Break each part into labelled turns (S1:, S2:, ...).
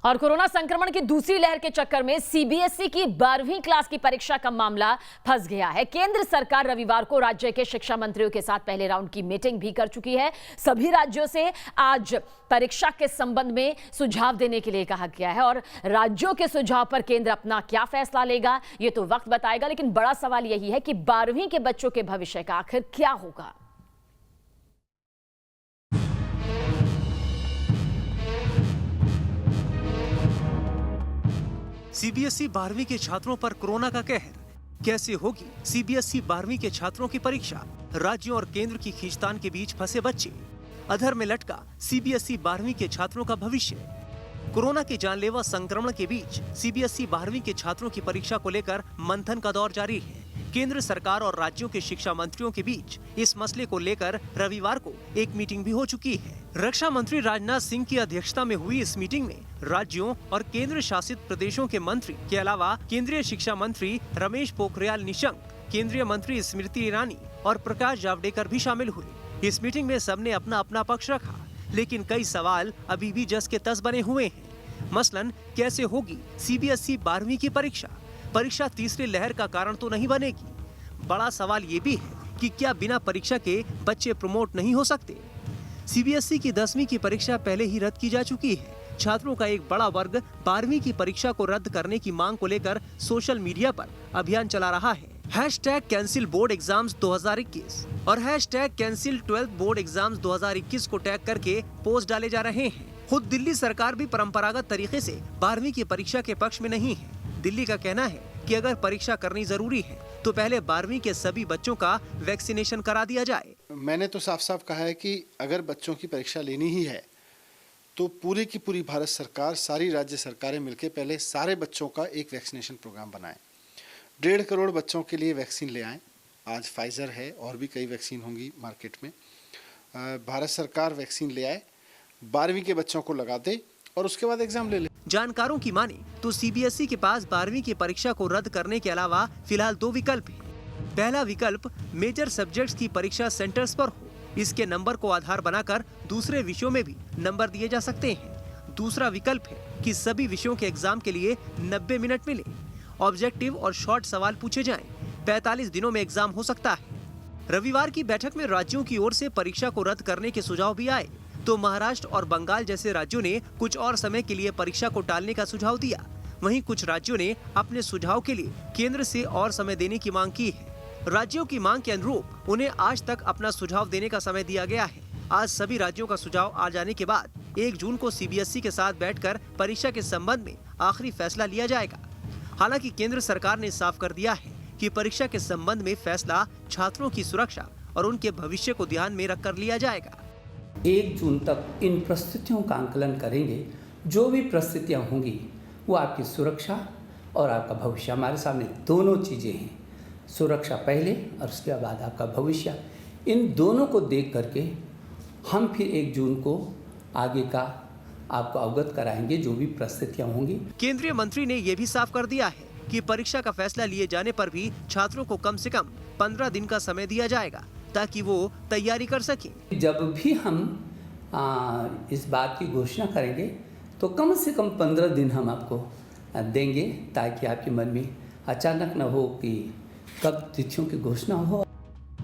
S1: और कोरोना संक्रमण की दूसरी लहर के चक्कर में सीबीएसई की 12वीं क्लास की परीक्षा का मामला फंस गया है। केंद्र सरकार रविवार को राज्य के शिक्षा मंत्रियों के साथ पहले राउंड की मीटिंग भी कर चुकी है। सभी राज्यों से आज परीक्षा के संबंध में सुझाव देने के लिए कहा गया है और राज्यों के सुझाव पर केंद्र अपना क्या फैसला लेगा ये तो वक्त बताएगा, लेकिन बड़ा सवाल यही है कि 12वीं के बच्चों के भविष्य का आखिर क्या होगा।
S2: सीबीएसई 12वीं के छात्रों पर कोरोना का कहर। कैसे होगी सीबीएसई 12वीं के छात्रों की परीक्षा? राज्यों और केंद्र की खींचतान के बीच फंसे बच्चे। अधर में लटका सीबीएसई 12वीं के छात्रों का भविष्य। कोरोना के जानलेवा संक्रमण के बीच सीबीएसई 12वीं के छात्रों की परीक्षा को लेकर मंथन का दौर जारी है। केंद्र सरकार और राज्यों के शिक्षा मंत्रियों के बीच इस मसले को लेकर रविवार को एक मीटिंग भी हो चुकी है। रक्षा मंत्री राजनाथ सिंह की अध्यक्षता में हुई इस मीटिंग में राज्यों और केंद्र शासित प्रदेशों के मंत्री के अलावा केंद्रीय शिक्षा मंत्री रमेश पोखरियाल निशंक, केंद्रीय मंत्री स्मृति ईरानी और प्रकाश जावड़ेकर भी शामिल हुए। इस मीटिंग में सबने अपना अपना पक्ष रखा, लेकिन कई सवाल अभी भी जस के तस बने हुए हैं। मसलन कैसे होगी सीबीएसई 12वीं की परीक्षा? परीक्षा तीसरी लहर का कारण तो नहीं बनेगी? बड़ा सवाल ये भी है कि क्या बिना परीक्षा के बच्चे प्रमोट नहीं हो सकते? सीबीएसई की 10वीं की परीक्षा पहले ही रद्द की जा चुकी है। छात्रों का एक बड़ा वर्ग 12वीं की परीक्षा को रद्द करने की मांग को लेकर सोशल मीडिया पर अभियान चला रहा है। #कैंसिल बोर्ड एग्जाम्स 2021 और #कैंसिल 12th बोर्ड एग्जाम्स 2021 को टैग करके पोस्ट डाले जा रहे हैं। खुद दिल्ली सरकार भी परंपरागत तरीके से 12वीं की परीक्षा के पक्ष में नहीं है। दिल्ली का कहना है कि अगर परीक्षा करनी जरूरी है तो पहले 12वीं के सभी बच्चों का वैक्सीनेशन करा दिया जाए।
S3: मैंने तो साफ साफ कहा है कि अगर बच्चों की परीक्षा लेनी ही है तो पूरी की पूरी भारत सरकार, सारी राज्य सरकारें मिलकर पहले सारे बच्चों का एक वैक्सीनेशन प्रोग्राम बनाएं। 1.5 करोड़ बच्चों के लिए वैक्सीन ले आएँ। आज फाइजर है और भी कई वैक्सीन होंगी मार्केट में। भारत सरकार वैक्सीन ले आए, 12वीं के बच्चों को लगा दे और उसके बाद एग्जाम ले ले।
S2: जानकारों की माने तो सीबीएसई के पास 12वीं की परीक्षा को रद्द करने के अलावा फिलहाल 2 विकल्प हैं। पहला विकल्प मेजर सब्जेक्ट्स की परीक्षा सेंटर्स पर हो, इसके नंबर को आधार बनाकर दूसरे विषयों में भी नंबर दिए जा सकते हैं। दूसरा विकल्प है कि सभी विषयों के एग्जाम के लिए 90 मिनट मिले, ऑब्जेक्टिव और शॉर्ट सवाल पूछे जाएं। 45 दिनों में एग्जाम हो सकता है। रविवार की बैठक में राज्यों की ओर से परीक्षा को रद्द करने के सुझाव भी आए तो महाराष्ट्र और बंगाल जैसे राज्यों ने कुछ और समय के लिए परीक्षा को टालने का सुझाव दिया। वहीं कुछ राज्यों ने अपने सुझाव के लिए केंद्र से और समय देने की मांग की है। राज्यों की मांग के अनुरूप उन्हें आज तक अपना सुझाव देने का समय दिया गया है। आज सभी राज्यों का सुझाव आ जाने के बाद 1 जून को सीबीएसई के साथ बैठकर परीक्षा के संबंध में आखिरी फैसला लिया जाएगा। हालांकि केंद्र सरकार ने साफ कर दिया है कि परीक्षा के संबंध में फैसला छात्रों की सुरक्षा और उनके भविष्य को ध्यान में रखकर लिया जाएगा।
S4: 1 जून तक इन परिस्थितियों का आंकलन करेंगे। जो भी परिस्थितियाँ होंगी वो आपकी सुरक्षा और आपका भविष्य, हमारे सामने दोनों चीज़ें हैं। सुरक्षा पहले और उसके बाद आपका भविष्य। इन दोनों को देख करके हम फिर 1 जून को आगे का आपको अवगत कराएंगे जो भी परिस्थितियाँ होंगी।
S2: केंद्रीय मंत्री ने यह भी साफ कर दिया है कि परीक्षा का फैसला लिए जाने पर भी छात्रों को कम से कम 15 दिन का समय दिया जाएगा ताकि वो तैयारी कर सकें।
S4: जब भी हम इस बात की घोषणा करेंगे तो कम से कम 15 दिन हम आपको देंगे ताकि आपके मन में अचानक न हो कि कब तिथियों की घोषणा हो।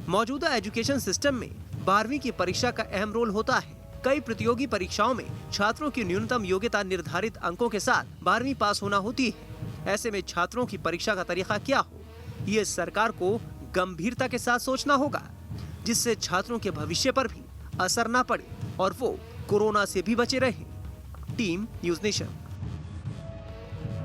S2: मौजूदा एजुकेशन सिस्टम में 12वीं की परीक्षा का अहम रोल होता है। कई प्रतियोगी परीक्षाओं में छात्रों की न्यूनतम योग्यता निर्धारित अंकों के साथ 12वीं पास होना होती है। ऐसे में छात्रों की परीक्षा का तरीका क्या हो, ये सरकार को गंभीरता के साथ सोचना होगा, जिससे छात्रों के भविष्य पर भी असर न पड़े और वो कोरोना से भी बचे रहें। Team news nation.